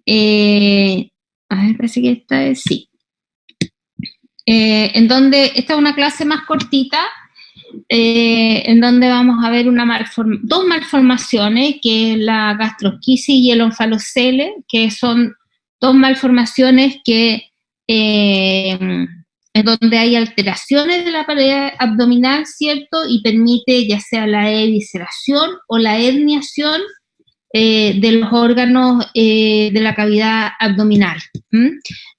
A ver, parece que esta es, sí. En donde, esta es una clase más cortita, en donde vamos a ver dos malformaciones, que es la gastrosquisis y el onfalocele, que son dos malformaciones que en donde hay alteraciones de la pared abdominal, ¿cierto? Y permite ya sea la evisceración o la herniación de los órganos de la cavidad abdominal.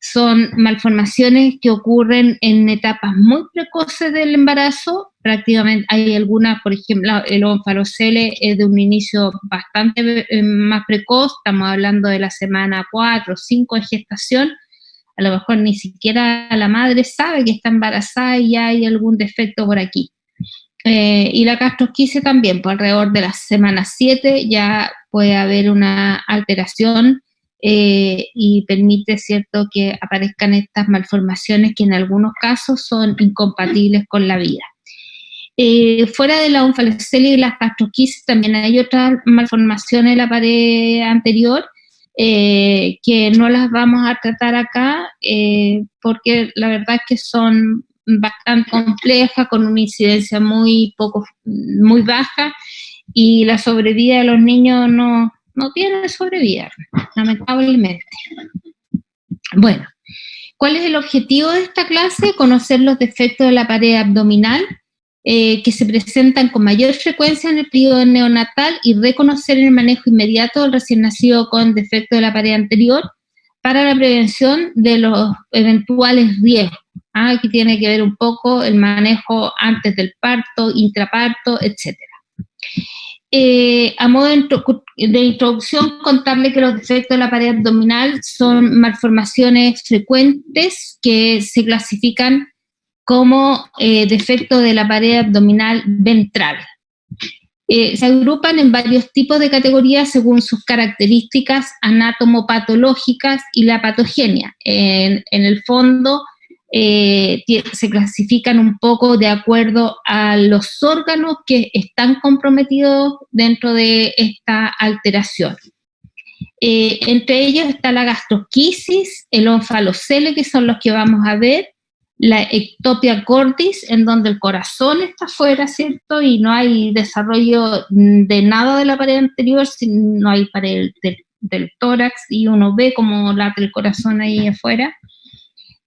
Son malformaciones que ocurren en etapas muy precoces del embarazo. Prácticamente hay algunas, por ejemplo, el onfalocele es de un inicio bastante más precoz, estamos hablando de la semana 4 o 5 de gestación. A lo mejor ni siquiera la madre sabe que está embarazada y ya hay algún defecto por aquí. Y la gastrosquisis también, por alrededor de la semana 7 ya puede haber una alteración y permite, ¿cierto?, que aparezcan estas malformaciones que en algunos casos son incompatibles con la vida. Fuera de la onfalocele y la gastrosquisis también hay otras malformaciones de la pared anterior que no las vamos a tratar acá porque la verdad es que son bastante complejas, con una incidencia muy baja, y la sobrevida de los niños no tiene sobrevida, lamentablemente. Bueno, ¿cuál es el objetivo de esta clase? Conocer los defectos de la pared abdominal que se presentan con mayor frecuencia en el periodo neonatal y reconocer el manejo inmediato del recién nacido con defecto de la pared anterior para la prevención de los eventuales riesgos. Aquí tiene que ver un poco el manejo antes del parto, intraparto, etc. A modo de introducción, contarle que los defectos de la pared abdominal son malformaciones frecuentes que se clasifican como defecto de la pared abdominal ventral. Se agrupan en varios tipos de categorías según sus características anatomopatológicas y la patogenia. En el fondo, se clasifican un poco de acuerdo a los órganos que están comprometidos dentro de esta alteración. Entre ellos está la gastrosquisis, el onfalocele, que son los que vamos a ver, la ectopia cordis, en donde el corazón está afuera, ¿cierto? Y no hay desarrollo de nada de la pared anterior, no hay pared del tórax, y uno ve cómo late el corazón ahí afuera.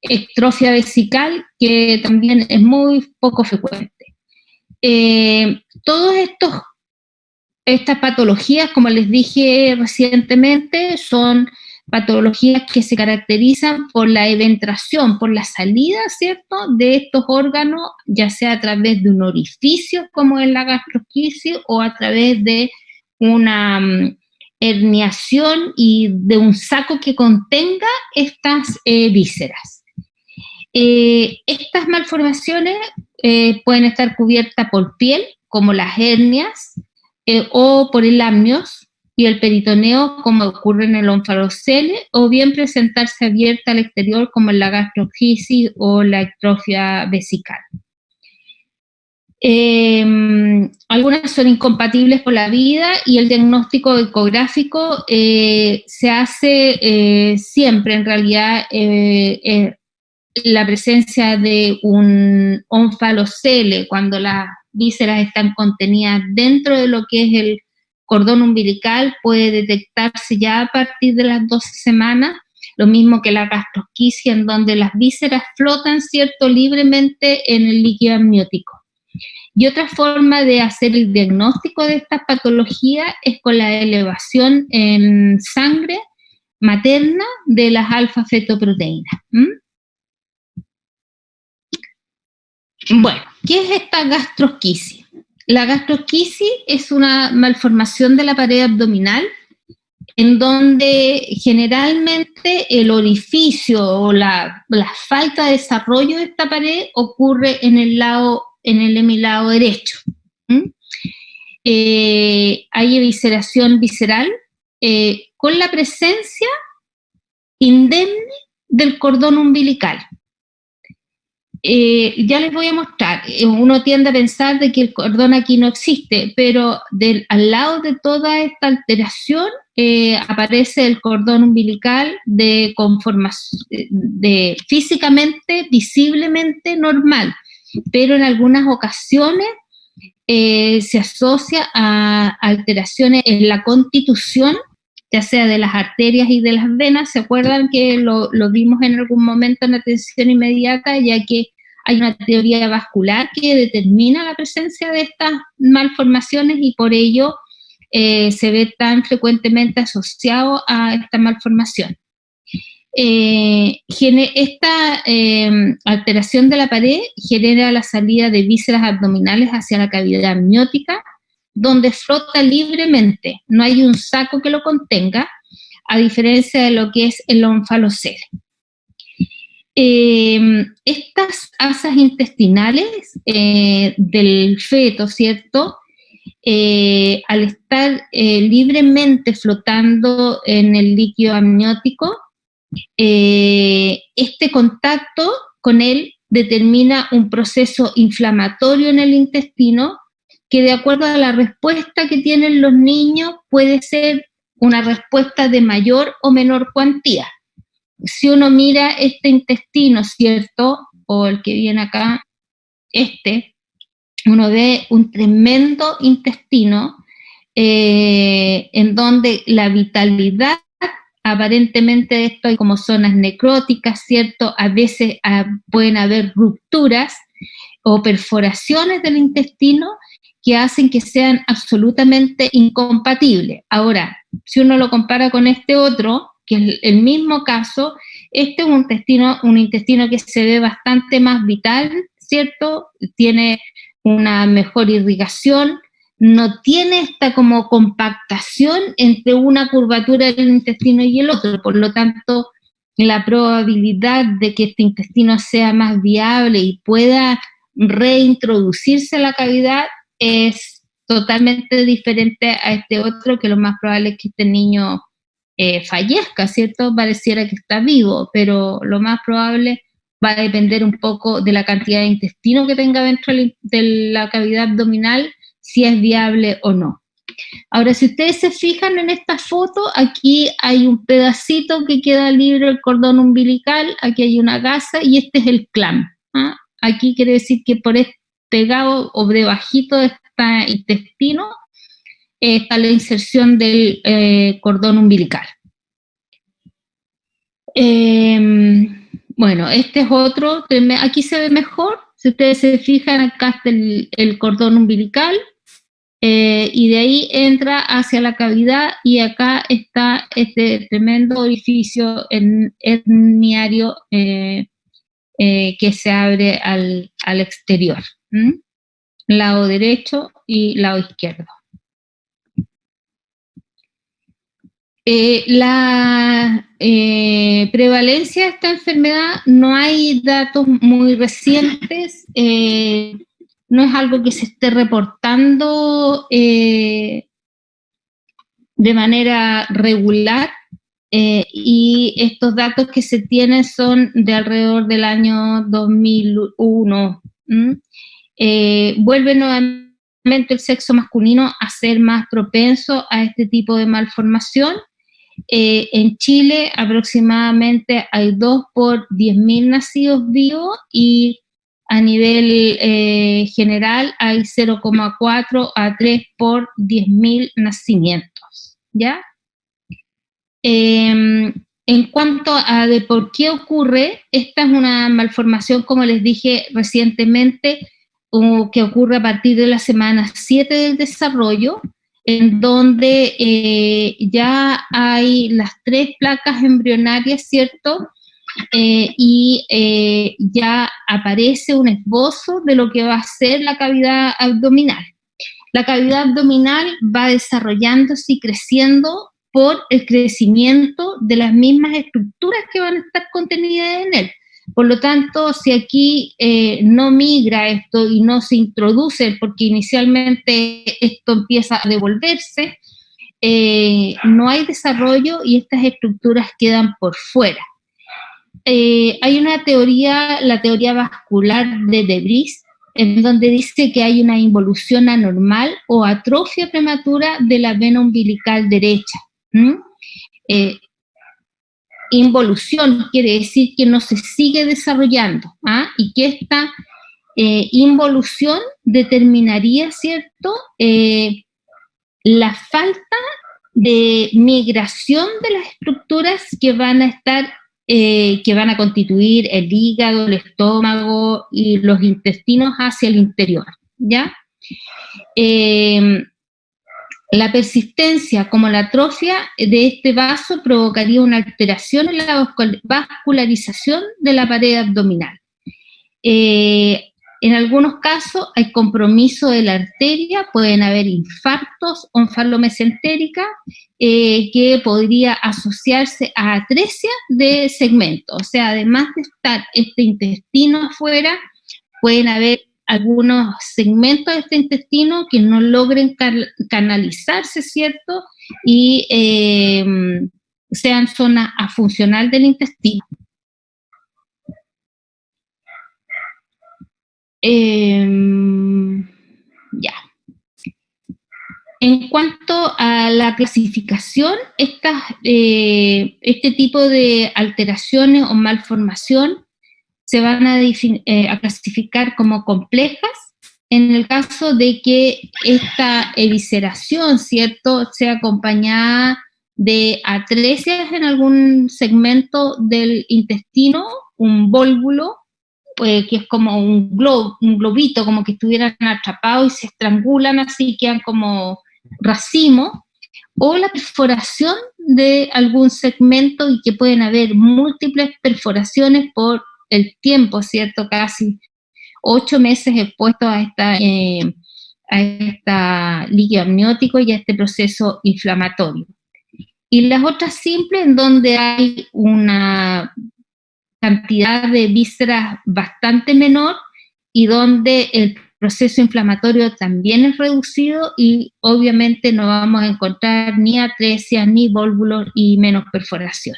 Ectrofia vesical, que también es muy poco frecuente. Todos estas patologías, como les dije recientemente, son patologías que se caracterizan por la eventración, por la salida, ¿cierto?, de estos órganos, ya sea a través de un orificio, como en la gastrosquisis, o a través de una herniación y de un saco que contenga estas vísceras. Estas malformaciones pueden estar cubiertas por piel, como las hernias, o por el amnios y el peritoneo, como ocurre en el onfalocele, o bien presentarse abierta al exterior, como en la gastrosquisis o la ectrofia vesical. Algunas son incompatibles con la vida, y el diagnóstico ecográfico se hace siempre, en realidad, la presencia de un onfalocele, cuando las vísceras están contenidas dentro de lo que es el cordón umbilical, puede detectarse ya a partir de las 12 semanas, lo mismo que la gastrosquisis, en donde las vísceras flotan, ¿cierto?, libremente en el líquido amniótico. Y otra forma de hacer el diagnóstico de esta patología es con la elevación en sangre materna de las alfa-fetoproteínas. Bueno, ¿qué es esta gastrosquisis? La gastrosquisis es una malformación de la pared abdominal en donde generalmente el orificio o la falta de desarrollo de esta pared ocurre en el hemilado derecho. Hay evisceración visceral con la presencia indemne del cordón umbilical. Ya les voy a mostrar, uno tiende a pensar de que el cordón aquí no existe, pero al lado de toda esta alteración aparece el cordón umbilical de conformación, físicamente, visiblemente normal, pero en algunas ocasiones se asocia a alteraciones en la constitución, ya sea de las arterias y de las venas. ¿Se acuerdan que lo vimos en algún momento en atención inmediata, ya que hay una teoría vascular que determina la presencia de estas malformaciones y por ello se ve tan frecuentemente asociado a esta malformación? Esta alteración de la pared genera la salida de vísceras abdominales hacia la cavidad amniótica, donde flota libremente, no hay un saco que lo contenga, a diferencia de lo que es el onfalocele. Estas asas intestinales del feto, ¿cierto?, al estar libremente flotando en el líquido amniótico, este contacto con él determina un proceso inflamatorio en el intestino que, de acuerdo a la respuesta que tienen los niños, puede ser una respuesta de mayor o menor cuantía. Si uno mira este intestino, ¿cierto?, o el que viene acá, uno ve un tremendo intestino en donde la vitalidad, aparentemente esto hay como zonas necróticas, ¿cierto? A veces pueden haber rupturas o perforaciones del intestino que hacen que sean absolutamente incompatibles. Ahora, si uno lo compara con este otro, que es el mismo caso, este es un intestino que se ve bastante más vital, ¿cierto? Tiene una mejor irrigación, no tiene esta como compactación entre una curvatura del intestino y el otro, por lo tanto, la probabilidad de que este intestino sea más viable y pueda reintroducirse a la cavidad es totalmente diferente a este otro, que lo más probable es que este niño fallezca, ¿cierto? Pareciera que está vivo, pero lo más probable va a depender un poco de la cantidad de intestino que tenga dentro de la cavidad abdominal, si es viable o no. Ahora, si ustedes se fijan en esta foto, aquí hay un pedacito que queda libre, el cordón umbilical, aquí hay una gasa y este es el clam. Aquí quiere decir que por este pegado o debajito de este intestino está la inserción del cordón umbilical. Bueno, este es otro, aquí se ve mejor, si ustedes se fijan, acá está el cordón umbilical, y de ahí entra hacia la cavidad y acá está este tremendo orificio herniario que se abre al exterior, lado derecho y lado izquierdo. La prevalencia de esta enfermedad, no hay datos muy recientes, no es algo que se esté reportando de manera regular, y estos datos que se tienen son de alrededor del año 2001. Vuelve nuevamente el sexo masculino a ser más propenso a este tipo de malformación. En Chile aproximadamente hay 2 por 10.000 nacidos vivos y a nivel general hay 0,4 a 3 por 10.000 nacimientos, ¿ya? En cuanto a de por qué ocurre, esta es una malformación, como les dije recientemente, que ocurre a partir de la semana 7 del desarrollo, en donde ya hay las 3 placas embrionarias, ¿cierto? Y ya aparece un esbozo de lo que va a ser la cavidad abdominal. La cavidad abdominal va desarrollándose y creciendo por el crecimiento de las mismas estructuras que van a estar contenidas en él. Por lo tanto, si aquí no migra esto y no se introduce, porque inicialmente esto empieza a devolverse, no hay desarrollo y estas estructuras quedan por fuera. Hay una teoría, la teoría vascular de Debris, en donde dice que hay una involución anormal o atrofia prematura de la vena umbilical derecha. Involución quiere decir que no se sigue desarrollando, y que esta involución determinaría, ¿cierto?, la falta de migración de las estructuras que van a estar, que van a constituir el hígado, el estómago y los intestinos hacia el interior, ¿ya? La persistencia como la atrofia de este vaso provocaría una alteración en la vascularización de la pared abdominal. En algunos casos hay compromiso de la arteria, pueden haber infartos onfalomesentérica que podría asociarse a atresia de segmento. O sea, además de estar este intestino afuera, pueden haber algunos segmentos de este intestino que no logren canalizarse, ¿cierto? Y sean zona afuncional del intestino. Ya. En cuanto a la clasificación, este tipo de alteraciones o malformación se van a clasificar como complejas en el caso de que esta evisceración, ¿cierto?, sea acompañada de atresias en algún segmento del intestino, un vólvulo, que es como un globito, como que estuvieran atrapados y se estrangulan así, quedan como racimos, o la perforación de algún segmento y que pueden haber múltiples perforaciones por el tiempo, ¿cierto? Casi 8 meses expuestos a esta líquido amniótico y a este proceso inflamatorio. Y las otras simples, en donde hay una cantidad de vísceras bastante menor y donde el proceso inflamatorio también es reducido y obviamente no vamos a encontrar ni atresia, ni vólvulos y menos perforación.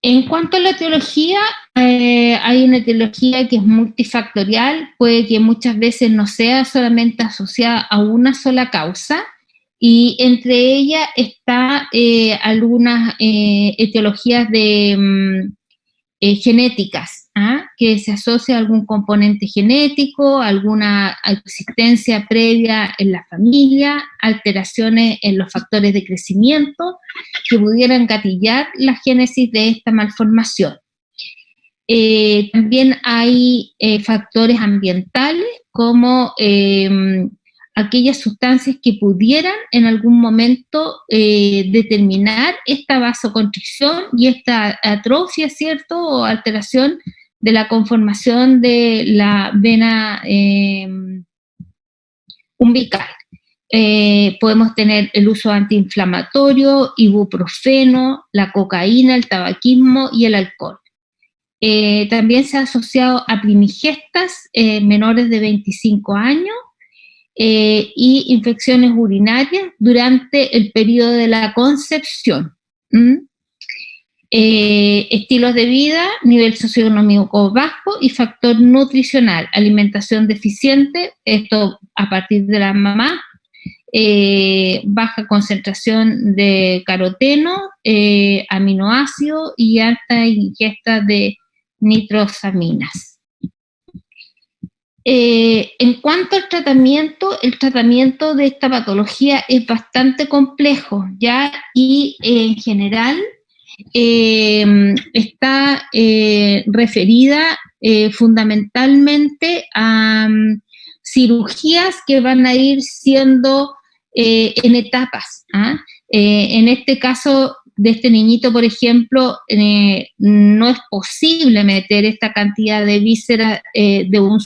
En cuanto a la etiología, hay una etiología que es multifactorial, puede que muchas veces no sea solamente asociada a una sola causa, y entre ellas está algunas etiologías genéticas, que se asocia a algún componente genético, alguna existencia previa en la familia, alteraciones en los factores de crecimiento que pudieran gatillar la génesis de esta malformación. También hay factores ambientales como aquellas sustancias que pudieran en algún momento determinar esta vasoconstricción y esta atrofia, ¿cierto?, o alteración de la conformación de la vena umbilical. Podemos tener el uso antiinflamatorio, ibuprofeno, la cocaína, el tabaquismo y el alcohol. También se ha asociado a primigestas menores de 25 años, y infecciones urinarias durante el periodo de la concepción. Estilos de vida, nivel socioeconómico bajo y factor nutricional, alimentación deficiente, esto a partir de la mamá, baja concentración de caroteno, aminoácidos y alta ingesta de nitrosaminas. En cuanto al tratamiento, el tratamiento de esta patología es bastante complejo, ¿ya? Y en general está referida fundamentalmente a cirugías que van a ir siendo en etapas. En este caso de este niñito, por ejemplo, no es posible meter esta cantidad de vísceras en un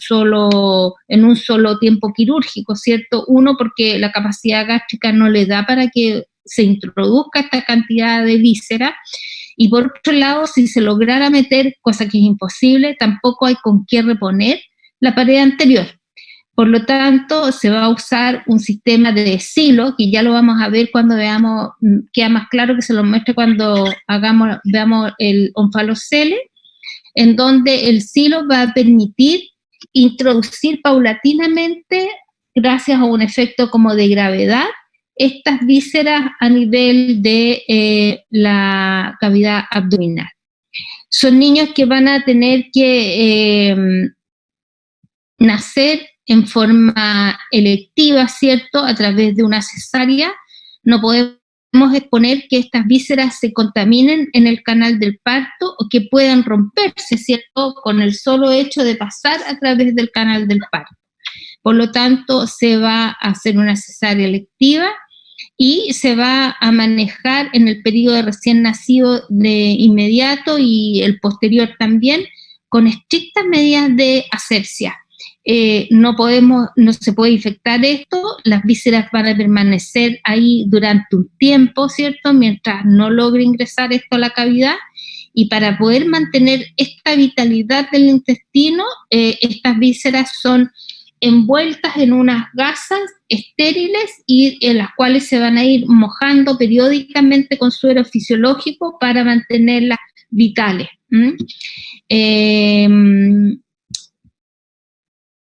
solo tiempo quirúrgico, ¿cierto? Uno, porque la capacidad gástrica no le da para que se introduzca esta cantidad de vísceras, y por otro lado, si se lograra meter, cosa que es imposible, tampoco hay con qué reponer la pared anterior. Por lo tanto, se va a usar un sistema de silo, que ya lo vamos a ver cuando veamos, queda más claro que se lo muestre cuando veamos el onfalocele, en donde el silo va a permitir introducir paulatinamente, gracias a un efecto como de gravedad, estas vísceras a nivel de la cavidad abdominal. Son niños que van a tener que nacer en forma electiva, ¿cierto?, a través de una cesárea. No podemos exponer que estas vísceras se contaminen en el canal del parto o que puedan romperse, ¿cierto?, con el solo hecho de pasar a través del canal del parto. Por lo tanto, se va a hacer una cesárea electiva y se va a manejar en el periodo de recién nacido de inmediato y el posterior también, con estrictas medidas de asepsia. No se puede infectar esto, las vísceras van a permanecer ahí durante un tiempo, ¿cierto?, mientras no logre ingresar esto a la cavidad, y para poder mantener esta vitalidad del intestino, estas vísceras son envueltas en unas gasas estériles y en las cuales se van a ir mojando periódicamente con suero fisiológico para mantenerlas vitales.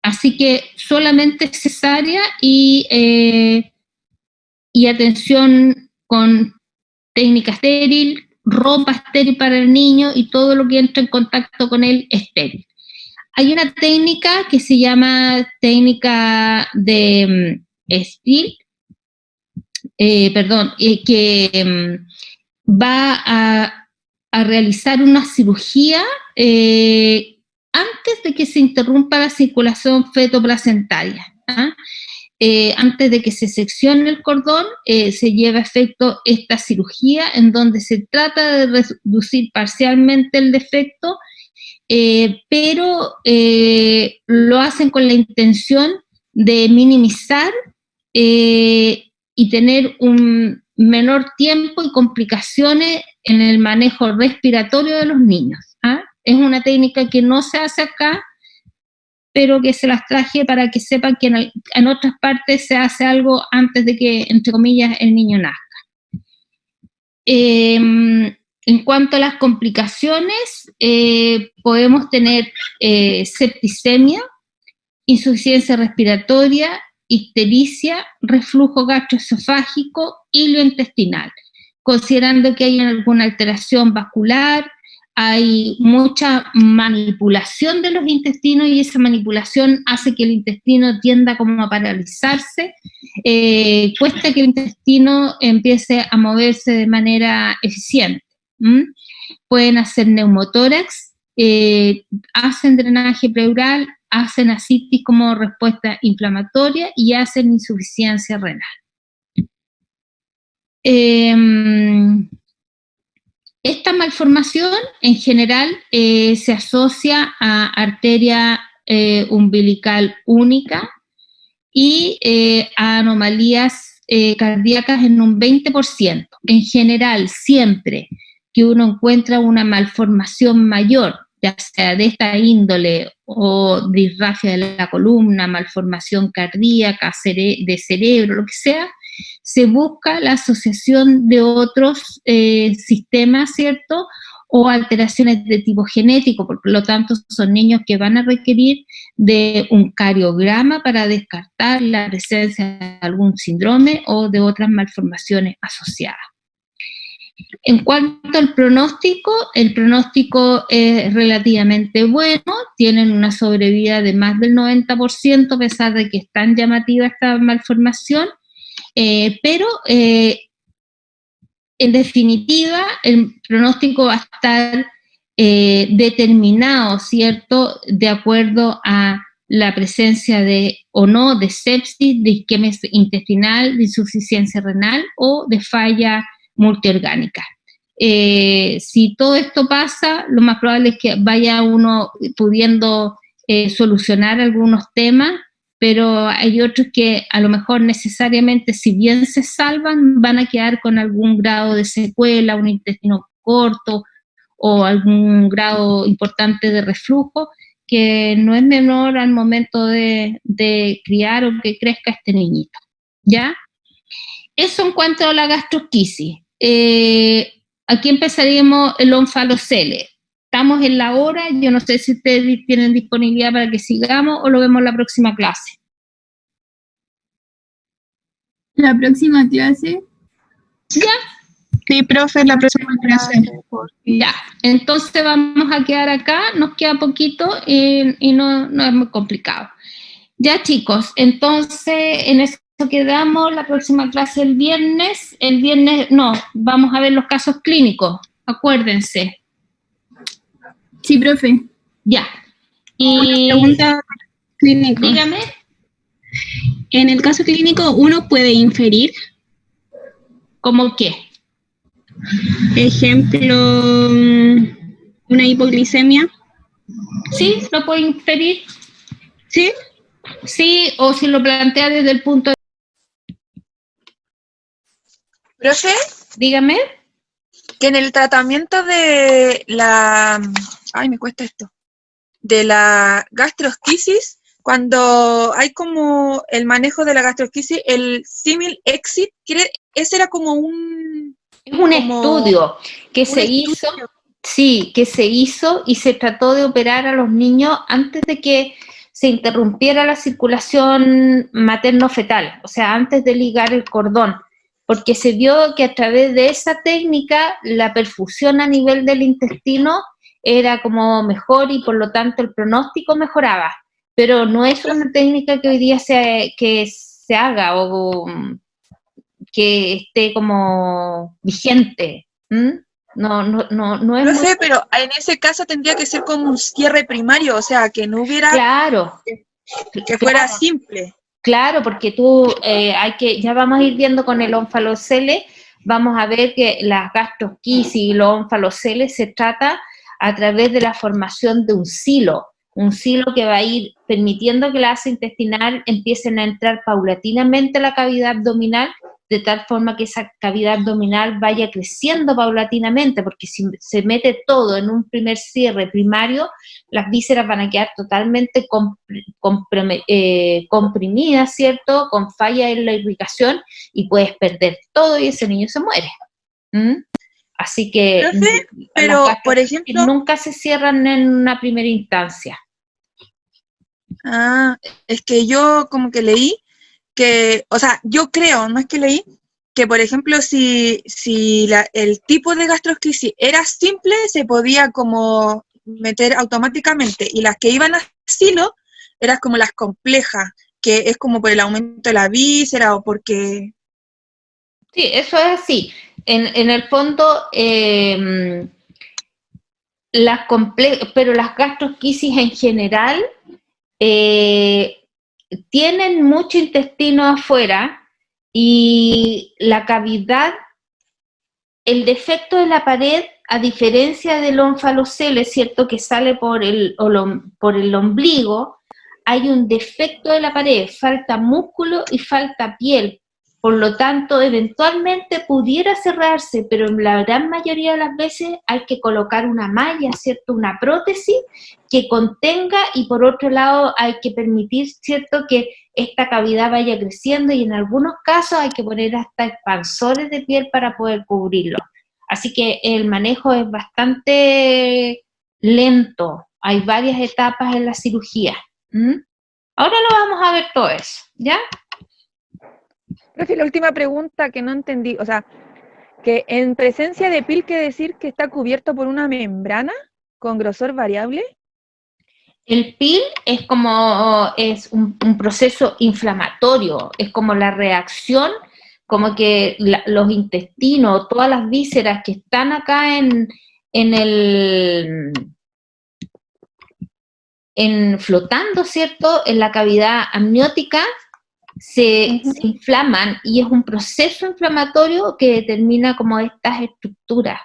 Así que solamente cesárea y atención con técnica estéril, ropa estéril para el niño y todo lo que entra en contacto con él estéril. Hay una técnica que se llama técnica de Still, que va a realizar una cirugía antes de que se interrumpa la circulación fetoplacentaria. Antes de que se seccione el cordón, se lleva a efecto esta cirugía en donde se trata de reducir parcialmente el defecto, pero lo hacen con la intención de minimizar y tener un menor tiempo y complicaciones en el manejo respiratorio de los niños. Es una técnica que no se hace acá, pero que se las traje para que sepan que en otras partes se hace algo antes de que, entre comillas, el niño nazca. En cuanto a las complicaciones, podemos tener septicemia, insuficiencia respiratoria, ictericia, reflujo gastroesofágico, hilo intestinal, considerando que hay alguna alteración vascular, hay mucha manipulación de los intestinos y esa manipulación hace que el intestino tienda como a paralizarse, cuesta que el intestino empiece a moverse de manera eficiente. Pueden hacer neumotórax, hacen drenaje pleural, hacen ascitis como respuesta inflamatoria y hacen insuficiencia renal. Esta malformación en general se asocia a arteria umbilical única y a anomalías cardíacas en un 20%. En general, siempre que uno encuentra una malformación mayor, ya sea de esta índole o disrafia de la columna, malformación cardíaca, de cerebro, lo que sea, se busca la asociación de otros sistemas, ¿cierto?, o alteraciones de tipo genético, por lo tanto son niños que van a requerir de un cariograma para descartar la presencia de algún síndrome o de otras malformaciones asociadas. En cuanto al pronóstico, el pronóstico es relativamente bueno, tienen una sobrevida de más del 90%, a pesar de que es tan llamativa esta malformación, pero en definitiva el pronóstico va a estar determinado, ¿cierto?, de acuerdo a la presencia de o no de sepsis, de isquemia intestinal, de insuficiencia renal o de falla multiorgánica. Si todo esto pasa, lo más probable es que vaya uno pudiendo solucionar algunos temas, pero hay otros que a lo mejor necesariamente, si bien se salvan, van a quedar con algún grado de secuela, un intestino corto o algún grado importante de reflujo, que no es menor al momento de criar o que crezca este niñito, ¿ya? Eso en cuanto a la gastrosquisis. Aquí empezaríamos el onfalocele. Estamos en la hora, yo no sé si ustedes tienen disponibilidad para que sigamos o lo vemos en la próxima clase. La próxima clase. ¿Ya? Sí, profe, la próxima clase. Ya, entonces vamos a quedar acá, nos queda poquito y no es muy complicado. Ya, chicos, entonces en eso quedamos, la próxima clase el viernes no, vamos a ver los casos clínicos, acuérdense. Sí, profe. Ya. Y Pregunta clínica. dígame. En el caso clínico, ¿uno puede inferir? ¿Cómo qué? Ejemplo, una hipoglicemia. Sí, lo puede inferir. ¿Sí? Sí, o si lo plantea desde el punto de... Profe, Dígame. que en el tratamiento de la... Ay, me cuesta esto. De la gastrosquisis, cuando hay como el manejo de la gastrosquisis, el símil exit, ese era como un... Es un estudio que se estudio. hizo, sí, que se hizo y se trató de operar a los niños antes de que se interrumpiera la circulación materno-fetal, o sea, antes de ligar el cordón, porque se vio que a través de esa técnica la perfusión a nivel del intestino era como mejor y por lo tanto el pronóstico mejoraba, pero no es una técnica que hoy día se haga o que esté como vigente. No es Profe, muy... pero en ese caso tendría que ser como un cierre primario, o sea, que no hubiera... Claro. Que fuera simple. Claro, porque ya vamos a ir viendo con el onfalocele, vamos a ver que las gastrosquisis y los onfaloceles se trata a través de la formación de un silo que va a ir permitiendo que la asa intestinal empiecen a entrar paulatinamente a la cavidad abdominal, de tal forma que esa cavidad abdominal vaya creciendo paulatinamente, porque si se mete todo en un primer cierre primario, las vísceras van a quedar totalmente comprimidas, ¿cierto? Con falla en la irrigación y puedes perder todo y ese niño se muere. Así que Profe, pero, por ejemplo... nunca se cierran en una primera instancia. Ah, es que yo como que leí que, o sea, yo creo, no es que leí, que por ejemplo si el tipo de gastrosquisis era simple, se podía como meter automáticamente, y las que iban a asilo eran como las complejas, que es como por el aumento de la víscera o porque... Sí, eso es así. En el fondo, pero las gastrosquisis en general tienen mucho intestino afuera y la cavidad, el defecto de la pared, a diferencia del onfalocele, es cierto que sale por el ombligo, hay un defecto de la pared, falta músculo y falta piel. Por lo tanto, eventualmente pudiera cerrarse, pero en la gran mayoría de las veces hay que colocar una malla, ¿cierto? Una prótesis que contenga, y por otro lado hay que permitir, ¿cierto?, que esta cavidad vaya creciendo, y en algunos casos hay que poner hasta expansores de piel para poder cubrirlo. Así que el manejo es bastante lento, hay varias etapas en la cirugía. Ahora lo vamos a ver todo eso, ¿ya? Profe, la última pregunta que no entendí, o sea, que en presencia de PIL quiere decir que está cubierto por una membrana con grosor variable. El PIL es un proceso inflamatorio, es como la reacción, como que los intestinos, todas las vísceras que están acá flotando, ¿cierto?, en la cavidad amniótica, se inflaman, y es un proceso inflamatorio que determina como estas estructuras.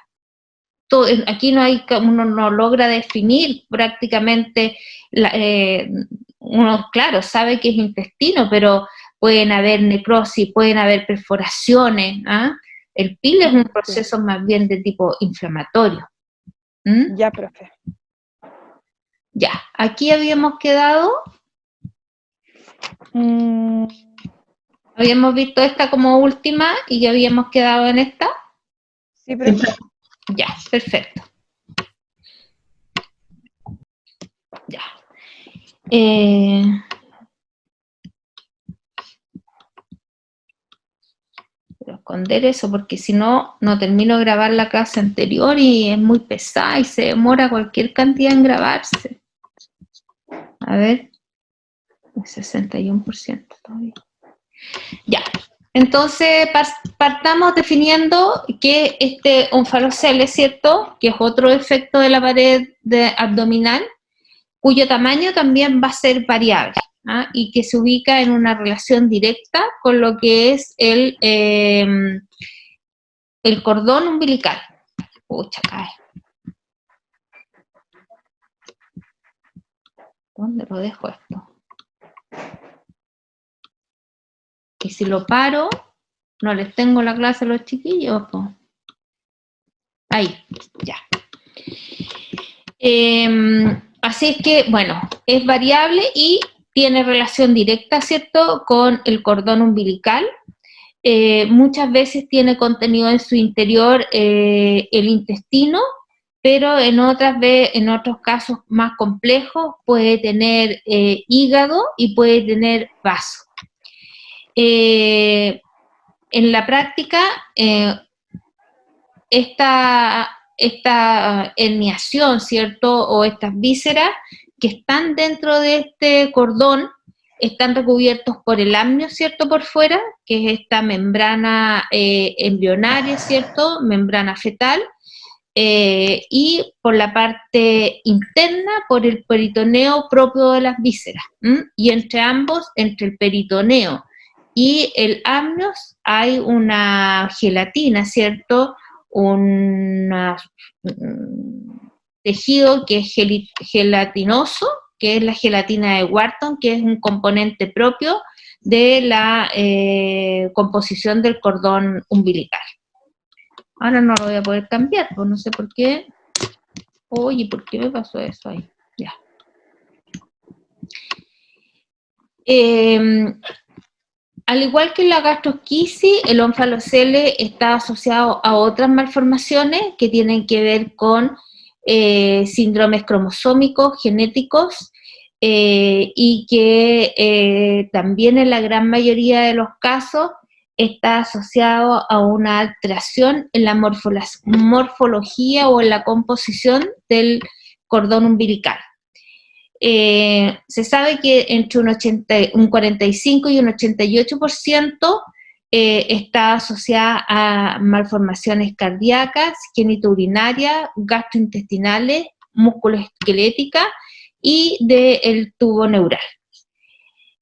Aquí uno no logra definir prácticamente, uno, claro, sabe que es intestino, pero pueden haber necrosis, pueden haber perforaciones. El PIL es un proceso más bien de tipo inflamatorio. Ya, profe. Ya, aquí habíamos quedado. Habíamos visto esta como última y ya habíamos quedado en esta. Sí, profe. Ya, perfecto. Ya. Quiero esconder eso porque si no, no termino de grabar la clase anterior y es muy pesada y se demora cualquier cantidad en grabarse. A ver, 61% todavía. Ya, entonces partamos definiendo que este onfalocele, ¿cierto? Que es otro efecto de la pared abdominal, cuyo tamaño también va a ser variable, ¿ah? Y que se ubica en una relación directa con lo que es el cordón umbilical. Pucha, cae. ¿Dónde lo dejo esto? Y si lo paro, no les tengo la clase a los chiquillos, pues. Ahí, ya. Así es que, bueno, es variable y tiene relación directa, ¿cierto?, con el cordón umbilical. Muchas veces tiene contenido en su interior el intestino, pero en otros casos más complejos puede tener hígado y puede tener vaso. En la práctica, esta herniación, ¿cierto?, o estas vísceras que están dentro de este cordón están recubiertos por el amnio, ¿cierto?, por fuera, que es esta membrana embrionaria, ¿cierto?, membrana fetal, y por la parte interna, por el peritoneo propio de las vísceras. Y entre ambos, entre el peritoneo y el amnios, hay una gelatina, ¿cierto?, un tejido que es gelatinoso, que es la gelatina de Wharton, que es un componente propio de la composición del cordón umbilical. Ahora no lo voy a poder cambiar, pues no sé por qué. Oye, ¿por qué me pasó eso ahí? Ya. Al igual que la gastrosquisis, el onfalocele está asociado a otras malformaciones que tienen que ver con síndromes cromosómicos, genéticos, y que también en la gran mayoría de los casos está asociado a una alteración en la morfología o en la composición del cordón umbilical. Se sabe que entre un 45 y un 88% está asociada a malformaciones cardíacas, genitourinarias, gastrointestinales, musculoesqueléticas y del tubo neural.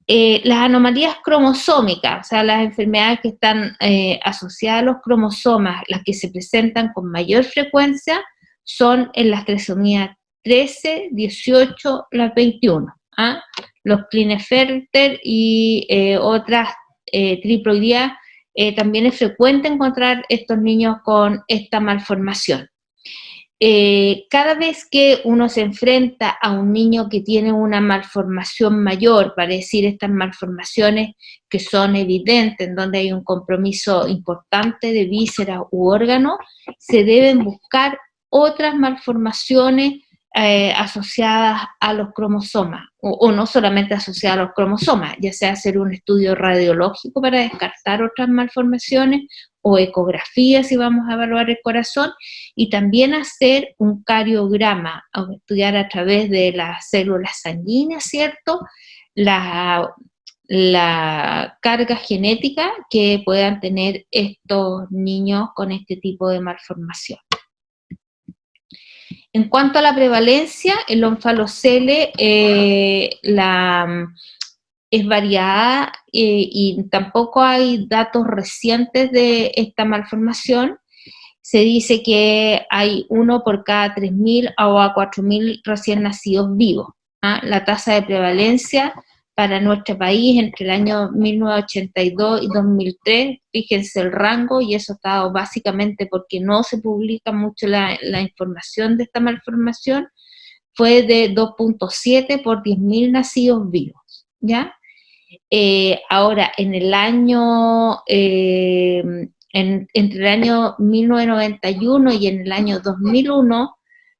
Las anomalías cromosómicas, o sea, las enfermedades que están asociadas a los cromosomas, las que se presentan con mayor frecuencia, son en las trisomías 13, 18, las 21, ¿ah? Los Klinefelter y otras triploidías, también es frecuente encontrar estos niños con esta malformación. Cada vez que uno se enfrenta a un niño que tiene una malformación mayor, para decir estas malformaciones que son evidentes, en donde hay un compromiso importante de vísceras u órganos, se deben buscar otras malformaciones asociadas a los cromosomas, o no solamente asociadas a los cromosomas, ya sea hacer un estudio radiológico para descartar otras malformaciones, o ecografía si vamos a evaluar el corazón, y también hacer un cariograma, o estudiar a través de las células sanguíneas, ¿cierto?, la carga genética que puedan tener estos niños con este tipo de malformación. En cuanto a la prevalencia, el onfalocele es variada y tampoco hay datos recientes de esta malformación. Se dice que hay 1 por cada 3.000 o a 4.000 recién nacidos vivos, ¿ah? La tasa de prevalencia para nuestro país entre el año 1982 y 2003, fíjense el rango, y eso está básicamente porque no se publica mucho la información de esta malformación, fue de 2.7 por 10.000 nacidos vivos, ¿ya? Ahora, en el año, entre el año 1991 y en el año 2001,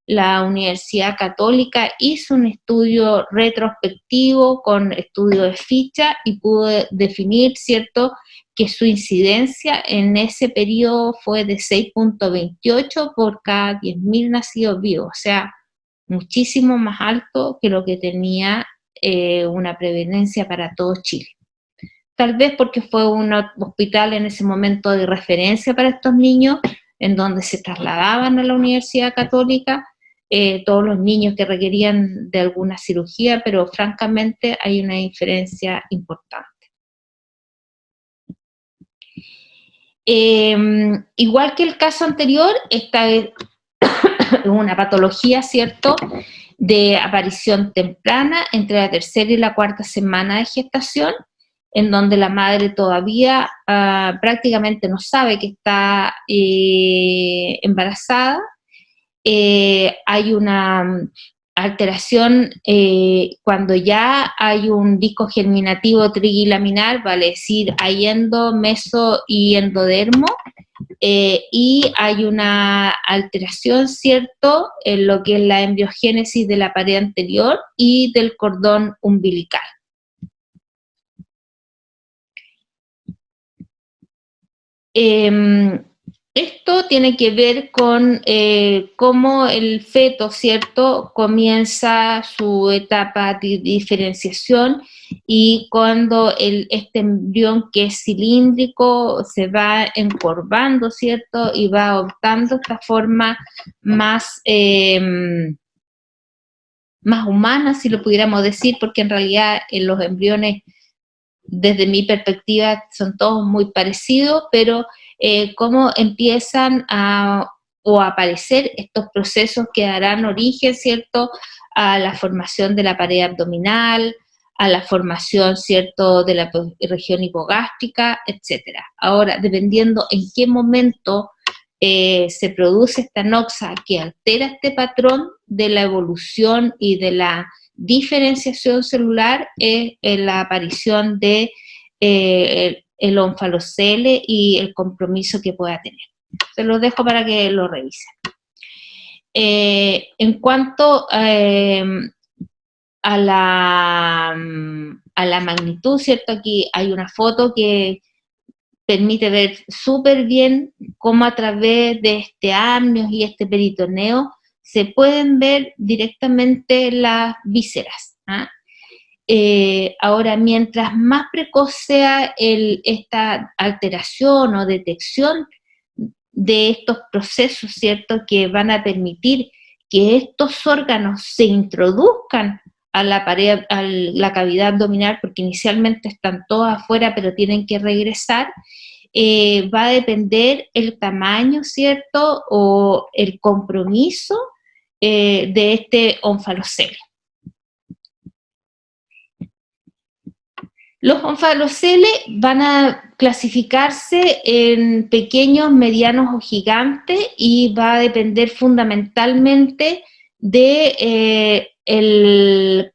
la Universidad Católica hizo un estudio retrospectivo con estudio de ficha y pudo definir, ¿cierto?, que su incidencia en ese periodo fue de 6.28 por cada 10.000 nacidos vivos, o sea, muchísimo más alto que lo que tenía una prevalencia para todo Chile. Tal vez porque fue un hospital en ese momento de referencia para estos niños, en donde se trasladaban a la Universidad Católica todos los niños que requerían de alguna cirugía, pero francamente hay una diferencia importante. Igual que el caso anterior, esta es una patología, ¿cierto?, de aparición temprana entre la tercera y la cuarta semana de gestación, en donde la madre todavía prácticamente no sabe que está embarazada. Hay una alteración cuando ya hay un disco germinativo trigilaminar, vale decir, hay endo, meso y endodermo, y hay una alteración, ¿cierto?, en lo que es la embriogénesis de la pared anterior y del cordón umbilical. Esto tiene que ver con cómo el feto, ¿cierto?, comienza su etapa de diferenciación y cuando este embrión que es cilíndrico se va encorvando, ¿cierto?, y va adoptando esta forma más humana, si lo pudiéramos decir, porque en realidad los embriones, desde mi perspectiva, son todos muy parecidos, pero cómo empiezan a aparecer estos procesos que darán origen, ¿cierto?, a la formación de la pared abdominal, a la formación, ¿cierto?, de la región hipogástrica, etc. Ahora, dependiendo en qué momento se produce esta noxa que altera este patrón de la evolución y de la diferenciación celular, es la aparición de el onfalocele y el compromiso que pueda tener. Se los dejo para que lo revisen. En cuanto a la magnitud, ¿cierto? Aquí hay una foto que permite ver súper bien cómo a través de este amnios y este peritoneo se pueden ver directamente las vísceras. Ahora, mientras más precoz sea esta alteración o detección de estos procesos, ¿cierto?, que van a permitir que estos órganos se introduzcan a la pared, a la cavidad abdominal, porque inicialmente están todos afuera, pero tienen que regresar, va a depender el tamaño, ¿cierto?, o el compromiso de este onfalocele. Los onfaloceles van a clasificarse en pequeños, medianos o gigantes y va a depender fundamentalmente de el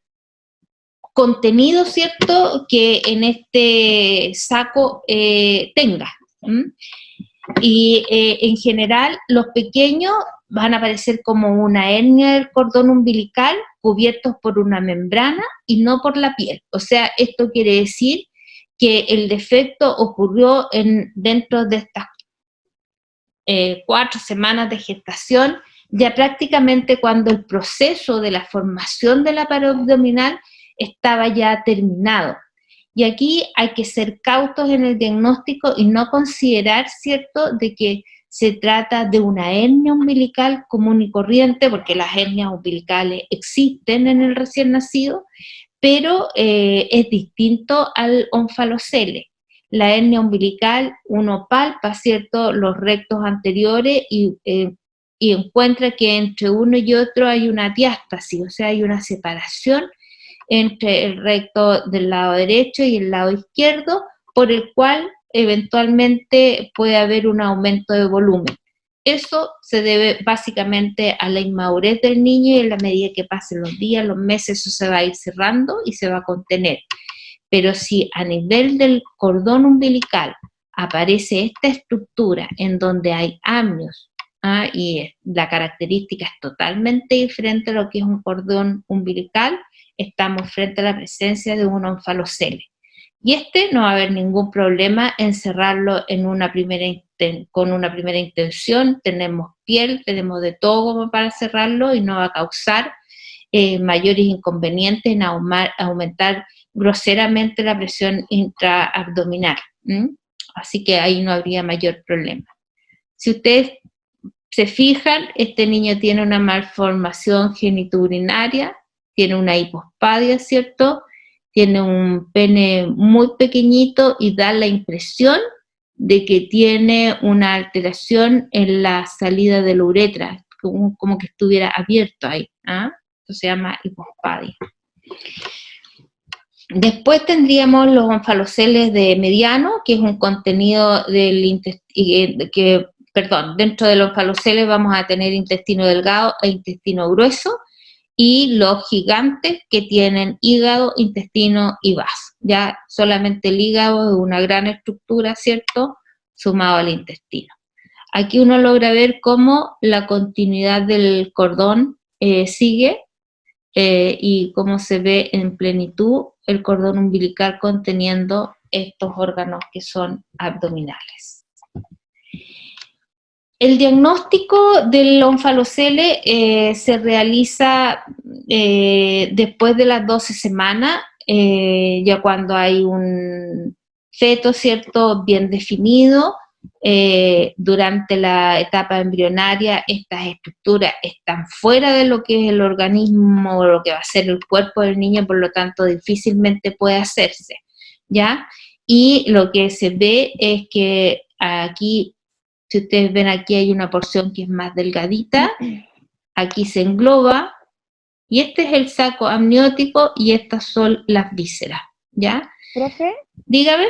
contenido, ¿cierto?, que en este saco tenga. Y en general los pequeños van a aparecer como una hernia del cordón umbilical cubiertos por una membrana y no por la piel. O sea, esto quiere decir que el defecto ocurrió dentro de estas 4 semanas de gestación, ya prácticamente cuando el proceso de la formación de la pared abdominal estaba ya terminado. Y aquí hay que ser cautos en el diagnóstico y no considerar, ¿cierto?, de que se trata de una hernia umbilical común y corriente, porque las hernias umbilicales existen en el recién nacido, pero es distinto al onfalocele. La hernia umbilical, uno palpa, ¿cierto?, los rectos anteriores y encuentra que entre uno y otro hay una diástasis, o sea, hay una separación entre el recto del lado derecho y el lado izquierdo, por el cual eventualmente puede haber un aumento de volumen. Eso se debe básicamente a la inmadurez del niño y en la medida que pasen los días, los meses, eso se va a ir cerrando y se va a contener. Pero si a nivel del cordón umbilical aparece esta estructura en donde hay amnios y la característica es totalmente diferente a lo que es un cordón umbilical. Estamos frente a la presencia de un onfalocele. Y no va a haber ningún problema en cerrarlo en con una primera intención. Tenemos piel, tenemos de todo como para cerrarlo y no va a causar mayores inconvenientes en aumentar groseramente la presión intraabdominal. Así que ahí no habría mayor problema. Si ustedes se fijan, este niño tiene una malformación genitourinaria, tiene una hipospadia, ¿cierto? Tiene un pene muy pequeñito y da la impresión de que tiene una alteración en la salida de la uretra, como que estuviera abierto ahí. Esto se llama hipospadia. Después tendríamos los onfaloceles de mediano, que es un contenido del intestino, dentro de los onfaloceles vamos a tener intestino delgado e intestino grueso, y los gigantes que tienen hígado, intestino y vaso. Ya solamente el hígado es una gran estructura, ¿cierto?, sumado al intestino. Aquí uno logra ver cómo la continuidad del cordón sigue y cómo se ve en plenitud el cordón umbilical conteniendo estos órganos que son abdominales. El diagnóstico del onfalocele se realiza después de las 12 semanas, ya cuando hay un feto, ¿cierto?, bien definido. Durante la etapa embrionaria estas estructuras están fuera de lo que es el organismo o lo que va a ser el cuerpo del niño, por lo tanto difícilmente puede hacerse, ¿ya? Y lo que se ve es que aquí, si ustedes ven aquí hay una porción que es más delgadita, aquí se engloba, y este es el saco amniótico y estas son las vísceras, ¿ya? ¿Profe? Dígame.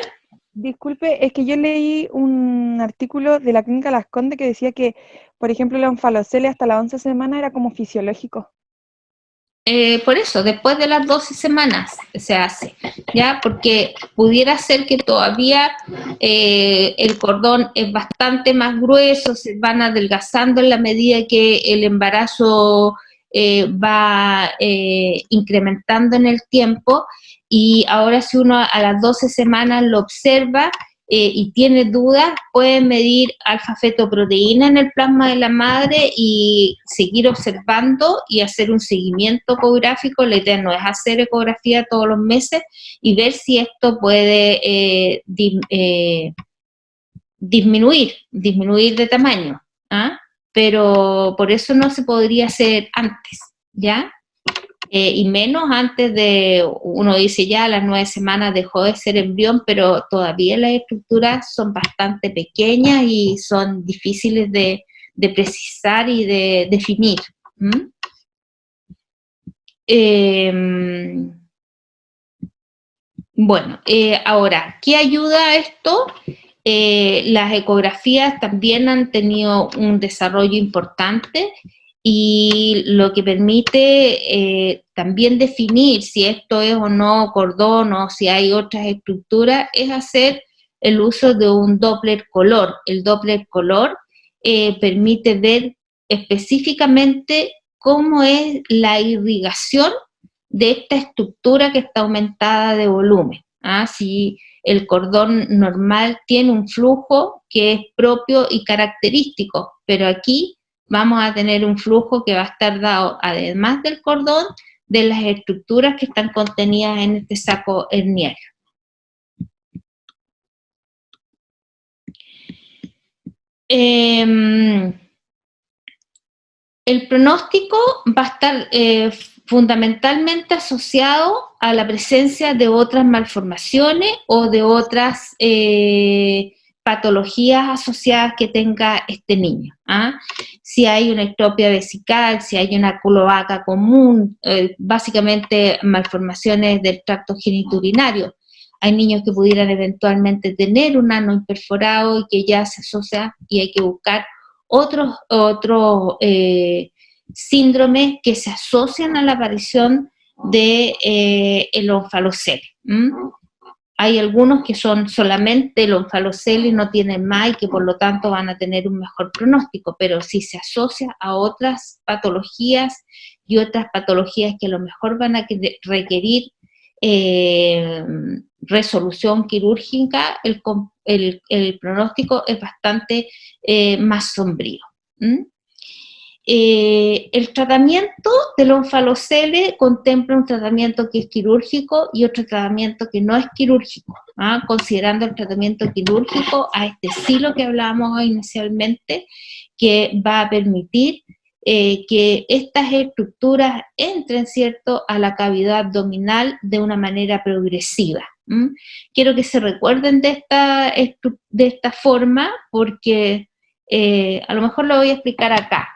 Disculpe, es que yo leí un artículo de la Clínica Las Condes que decía que, por ejemplo, el onfalocele hasta la 11 semana era como fisiológico. Por eso, después de las 12 semanas se hace, ¿ya? Porque pudiera ser que todavía el cordón es bastante más grueso, se van adelgazando en la medida que el embarazo va incrementando en el tiempo, y ahora si uno a las 12 semanas lo observa y tiene dudas, puede medir alfa-fetoproteína en el plasma de la madre y seguir observando y hacer un seguimiento ecográfico. La idea no es hacer ecografía todos los meses y ver si esto puede disminuir de tamaño, pero por eso no se podría hacer antes, ¿ya? Y menos antes de, uno dice ya a las 9 semanas dejó de ser embrión, pero todavía las estructuras son bastante pequeñas y son difíciles de precisar y de definir. Bueno, ahora, ¿qué ayuda a esto? Las ecografías también han tenido un desarrollo importante, y lo que permite también definir si esto es o no cordón o si hay otras estructuras es hacer el uso de un Doppler color. El Doppler color permite ver específicamente cómo es la irrigación de esta estructura que está aumentada de volumen. Si el cordón normal tiene un flujo que es propio y característico, pero aquí vamos a tener un flujo que va a estar dado, además del cordón, de las estructuras que están contenidas en este saco herniario. El pronóstico va a estar fundamentalmente asociado a la presencia de otras malformaciones o de otras patologías asociadas que tenga este niño. Si hay una ectopia vesical, si hay una cloaca común, básicamente malformaciones del tracto genitourinario. Hay niños que pudieran eventualmente tener un ano imperforado y que ya se asocia, y hay que buscar otros síndromes que se asocian a la aparición de el onfalocele. Hay algunos que son solamente el onfalocele y no tienen más y que por lo tanto van a tener un mejor pronóstico, pero si se asocia a otras patologías y otras patologías que a lo mejor van a requerir resolución quirúrgica, el pronóstico es bastante más sombrío. El tratamiento del onfalocele contempla un tratamiento que es quirúrgico y otro tratamiento que no es quirúrgico, considerando el tratamiento quirúrgico a este silo que hablábamos inicialmente, que va a permitir que estas estructuras entren, ¿cierto?, a la cavidad abdominal de una manera progresiva. Quiero que se recuerden de esta forma porque a lo mejor lo voy a explicar acá.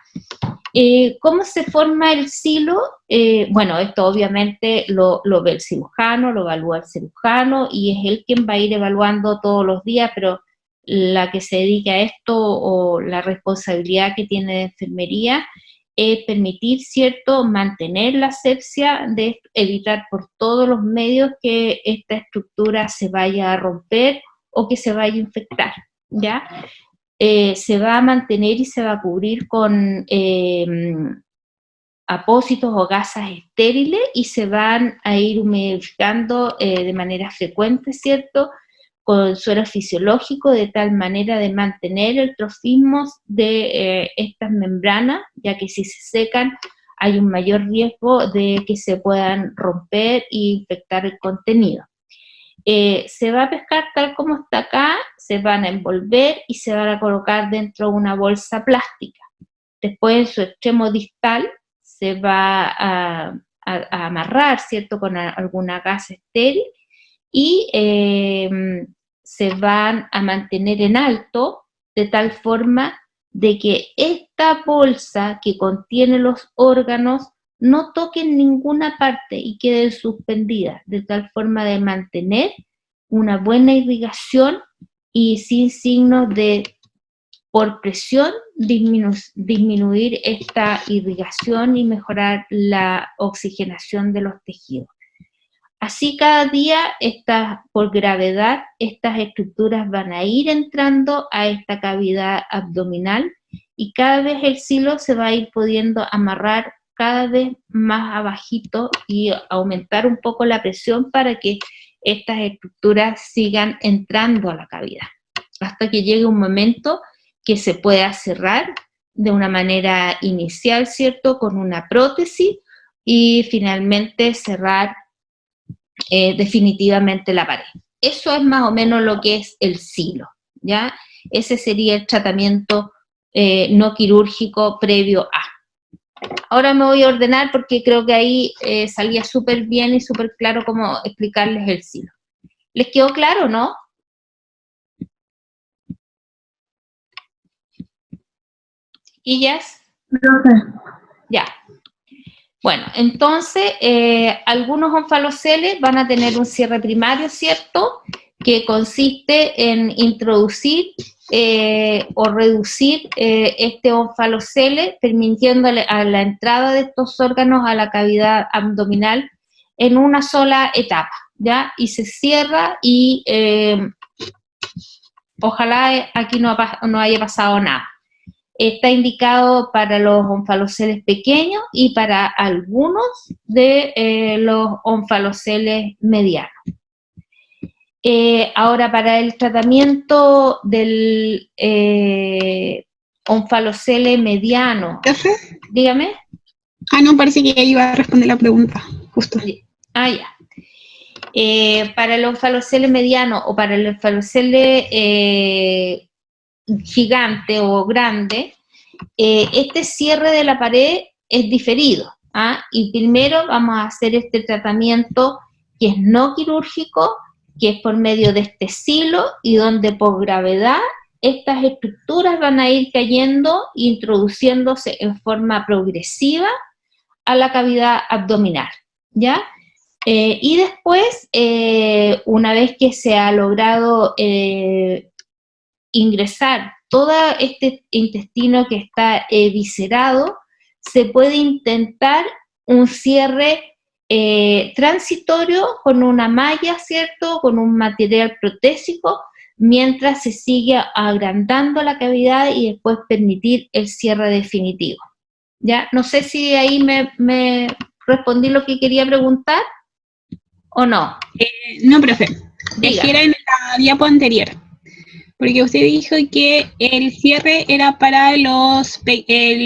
¿Cómo se forma el silo? Bueno, esto obviamente lo ve el cirujano, lo evalúa el cirujano y es él quien va a ir evaluando todos los días, pero la que se dedica a esto o la responsabilidad que tiene de enfermería es permitir, ¿cierto?, mantener la asepsia, de evitar por todos los medios que esta estructura se vaya a romper o que se vaya a infectar, ¿ya? Se va a mantener y se va a cubrir con apósitos o gasas estériles y se van a ir humidificando de manera frecuente, ¿cierto?, con suero fisiológico, de tal manera de mantener el trofismo de estas membranas, ya que si se secan hay un mayor riesgo de que se puedan romper e infectar el contenido. Se va a pescar tal como está acá, se van a envolver y se van a colocar dentro de una bolsa plástica. Después en su extremo distal se va a amarrar, ¿cierto?, con alguna gasa estéril y se van a mantener en alto de tal forma de que esta bolsa que contiene los órganos no toquen ninguna parte y queden suspendidas, de tal forma de mantener una buena irrigación y sin signos de, por presión, disminuir esta irrigación y mejorar la oxigenación de los tejidos. Así cada día, por gravedad, estas estructuras van a ir entrando a esta cavidad abdominal y cada vez el silo se va a ir pudiendo amarrar cada vez más abajito y aumentar un poco la presión para que estas estructuras sigan entrando a la cavidad, hasta que llegue un momento que se pueda cerrar de una manera inicial, ¿cierto?, con una prótesis y finalmente cerrar definitivamente la pared. Eso es más o menos lo que es el silo, ¿ya? Ese sería el tratamiento no quirúrgico previo a. Ahora me voy a ordenar porque creo que ahí salía súper bien y súper claro cómo explicarles el silo. ¿Les quedó claro, no? ¿Chiquillas? Ya. Bueno, entonces, algunos onfaloceles van a tener un cierre primario, ¿cierto?, que consiste en introducir o reducir este onfalocele, permitiéndole a la entrada de estos órganos a la cavidad abdominal en una sola etapa, ¿ya? Y se cierra y ojalá aquí no haya pasado nada. Está indicado para los onfaloceles pequeños y para algunos de los onfaloceles medianos. Ahora, para el tratamiento del onfalocele mediano, ¿Profe? dígame. No, parece que iba a responder la pregunta, justo. Ya. Para el onfalocele mediano o para el onfalocele gigante o grande, este cierre de la pared es diferido, y primero vamos a hacer este tratamiento que es no quirúrgico, que es por medio de este silo y donde por gravedad estas estructuras van a ir cayendo, introduciéndose en forma progresiva a la cavidad abdominal, ¿ya? Y después, una vez que se ha logrado ingresar todo este intestino que está viscerado, se puede intentar un cierre transitorio con una malla, ¿cierto? Con un material protésico, mientras se sigue agrandando la cavidad y después permitir el cierre definitivo. ¿Ya? No sé si ahí me respondí lo que quería preguntar o no. No, profe, es Diga. que era en la diapo anterior, porque usted dijo que el cierre era para los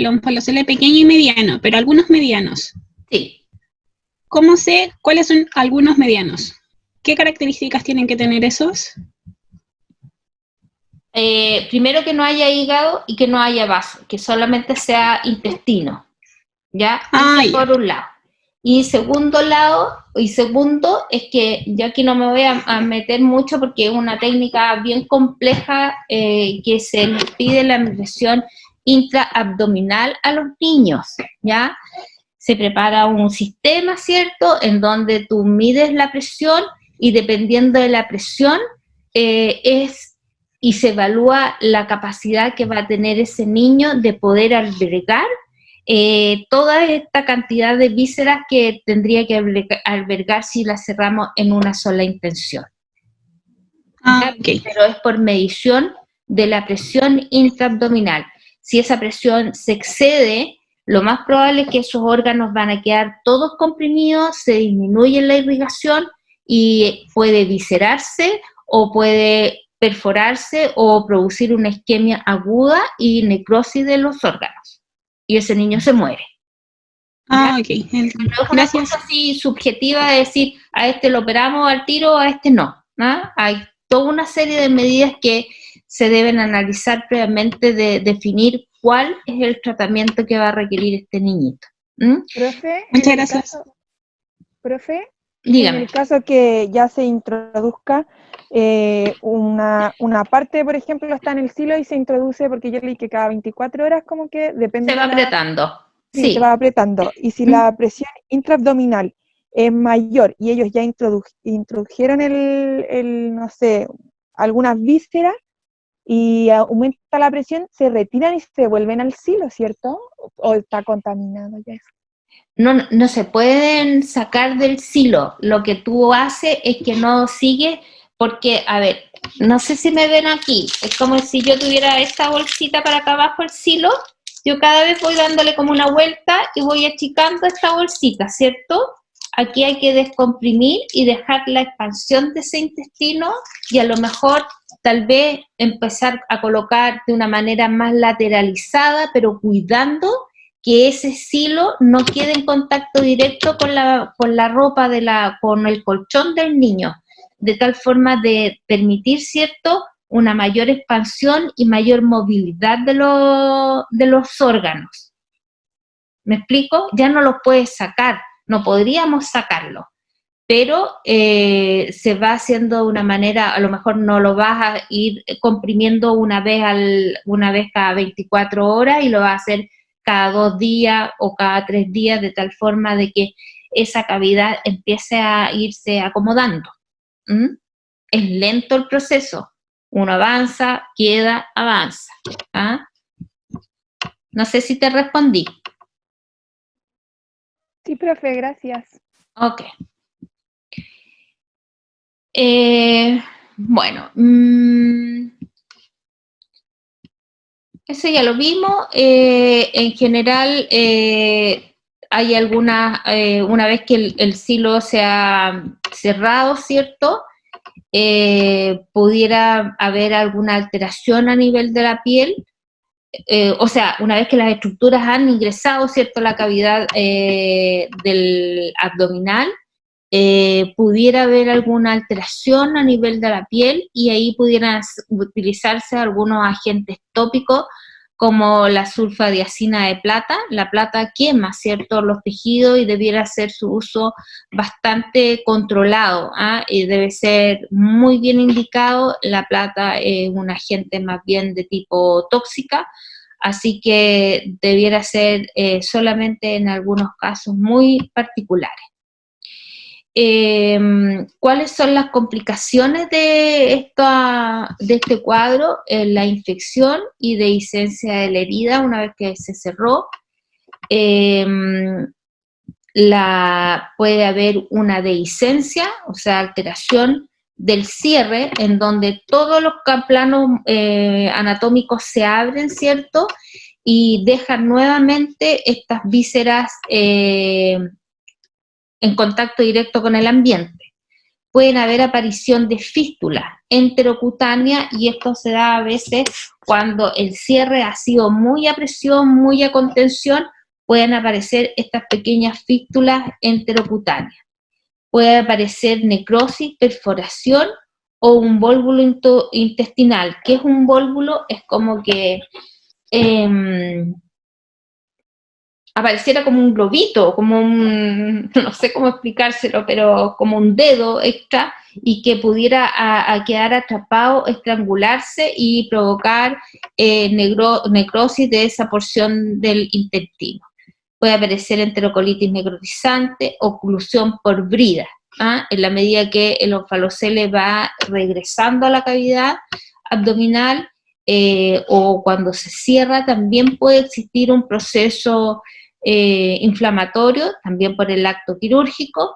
omphalocele pequeño y mediano, pero algunos medianos. Sí. ¿Cómo sé cuáles son algunos medianos? ¿Qué características tienen que tener esos? Primero que no haya hígado y que no haya vaso, que solamente sea intestino, ¿ya? Eso por un lado. Y segundo es que yo aquí no me voy a meter mucho porque es una técnica bien compleja que se les pide la presión intraabdominal a los niños, ¿ya? Se prepara un sistema, ¿cierto?, en donde tú mides la presión y dependiendo de la presión y se evalúa la capacidad que va a tener ese niño de poder albergar toda esta cantidad de vísceras que tendría que albergar si la cerramos en una sola intención. Okay. Pero es por medición de la presión intraabdominal. Si esa presión se excede, lo más probable es que esos órganos van a quedar todos comprimidos, se disminuye la irrigación y puede viscerarse o puede perforarse o producir una isquemia aguda y necrosis de los órganos. Y ese niño se muere. Ok. No es una cosa así subjetiva de decir, a este lo operamos al tiro, a este no. ¿Ah? Hay toda una serie de medidas que se deben analizar previamente de definir cuál es el tratamiento que va a requerir este niñito. Profe, muchas gracias. Profe, dígame. En el caso que ya se introduzca una parte, por ejemplo, está en el silo y se introduce, porque yo leí que cada 24 horas como que depende se va apretando. Sí, se va apretando. Y si la presión intraabdominal es mayor y ellos ya introdujeron no sé, algunas vísceras y aumenta la presión, se retiran y se vuelven al silo, ¿cierto? ¿O está contaminado ya eso? No se pueden sacar del silo. Lo que tú haces es que no sigues, porque, a ver, no sé si me ven aquí, es como si yo tuviera esta bolsita para acá abajo el silo, yo cada vez voy dándole como una vuelta y voy achicando esta bolsita, ¿cierto? Aquí hay que descomprimir y dejar la expansión de ese intestino y a lo mejor tal vez empezar a colocar de una manera más lateralizada, pero cuidando que ese silo no quede en contacto directo con la ropa, con el colchón del niño, de tal forma de permitir, ¿cierto?, una mayor expansión y mayor movilidad de los órganos. ¿Me explico? Ya no los puedes sacar, no podríamos sacarlo, pero se va haciendo de una manera, a lo mejor no lo vas a ir comprimiendo una vez cada 24 horas y lo vas a hacer cada 2 días o cada 3 días, de tal forma de que esa cavidad empiece a irse acomodando. Es lento el proceso. Uno avanza, queda, avanza. ¿Ah? No sé si te respondí. Sí, profe, gracias. Ok. Bueno, eso ya lo vimos. En general, hay algunas, una vez que el silo se ha cerrado, ¿cierto? Pudiera haber alguna alteración a nivel de la piel. O sea, una vez que las estructuras han ingresado, ¿cierto?, a la cavidad del abdominal, pudiera haber alguna alteración a nivel de la piel y ahí pudieran utilizarse algunos agentes tópicos como la sulfadiazina de plata. La plata quema, ¿cierto?, los tejidos y debiera ser su uso bastante controlado, y debe ser muy bien indicado. La plata es un agente más bien de tipo tóxica, así que debiera ser solamente en algunos casos muy particulares. ¿Cuáles son las complicaciones de este cuadro? La infección y dehiscencia de la herida una vez que se cerró. puede haber una dehiscencia, o sea, alteración del cierre, en donde todos los planos anatómicos se abren, ¿cierto? Y dejan nuevamente estas vísceras en contacto directo con el ambiente. Pueden haber aparición de fístulas enterocutáneas, y esto se da a veces cuando el cierre ha sido muy a presión, muy a contención, pueden aparecer estas pequeñas fístulas enterocutáneas. Puede aparecer necrosis, perforación o un vólvulo intestinal. ¿Qué es un vólvulo? Es como que apareciera como un globito, como un, no sé cómo explicárselo, pero como un dedo extra, y que pudiera quedar atrapado, estrangularse y provocar necrosis de esa porción del intestino. Puede aparecer enterocolitis necrotizante, oclusión por brida, en la medida que el onfalocele va regresando a la cavidad abdominal, o cuando se cierra también puede existir un proceso inflamatorio, también por el acto quirúrgico.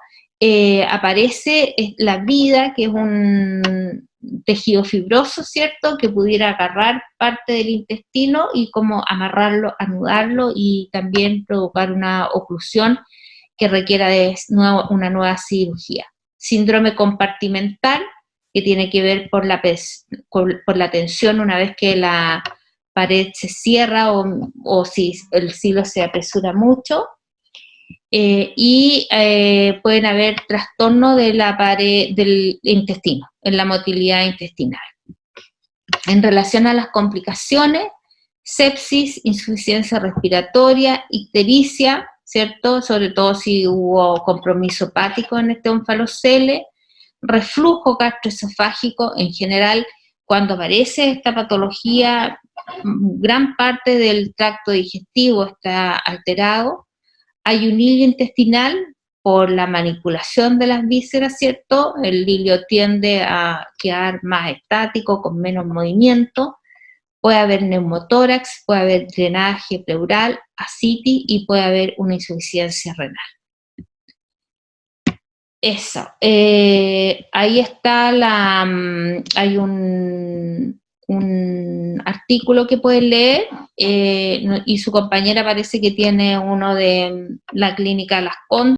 Aparece la brida, que es un tejido fibroso, ¿cierto?, que pudiera agarrar parte del intestino y como amarrarlo, anudarlo, y también provocar una oclusión que requiera de una nueva cirugía. Síndrome compartimental, que tiene que ver por la tensión una vez que la pared se cierra o si el silo se apresura mucho. Pueden haber trastornos de la pared del intestino, en la motilidad intestinal. En relación a las complicaciones, sepsis, insuficiencia respiratoria, ictericia, ¿cierto? Sobre todo si hubo compromiso hepático en este onfalocele, reflujo gastroesofágico. En general, cuando aparece esta patología, gran parte del tracto digestivo está alterado. Hay un hilio intestinal por la manipulación de las vísceras, ¿cierto? El hilio tiende a quedar más estático, con menos movimiento. Puede haber neumotórax, puede haber drenaje pleural, ascitis, y puede haber una insuficiencia renal. Eso. Ahí está hay un artículo que pueden leer, y su compañera parece que tiene uno de la clínica Las Condes.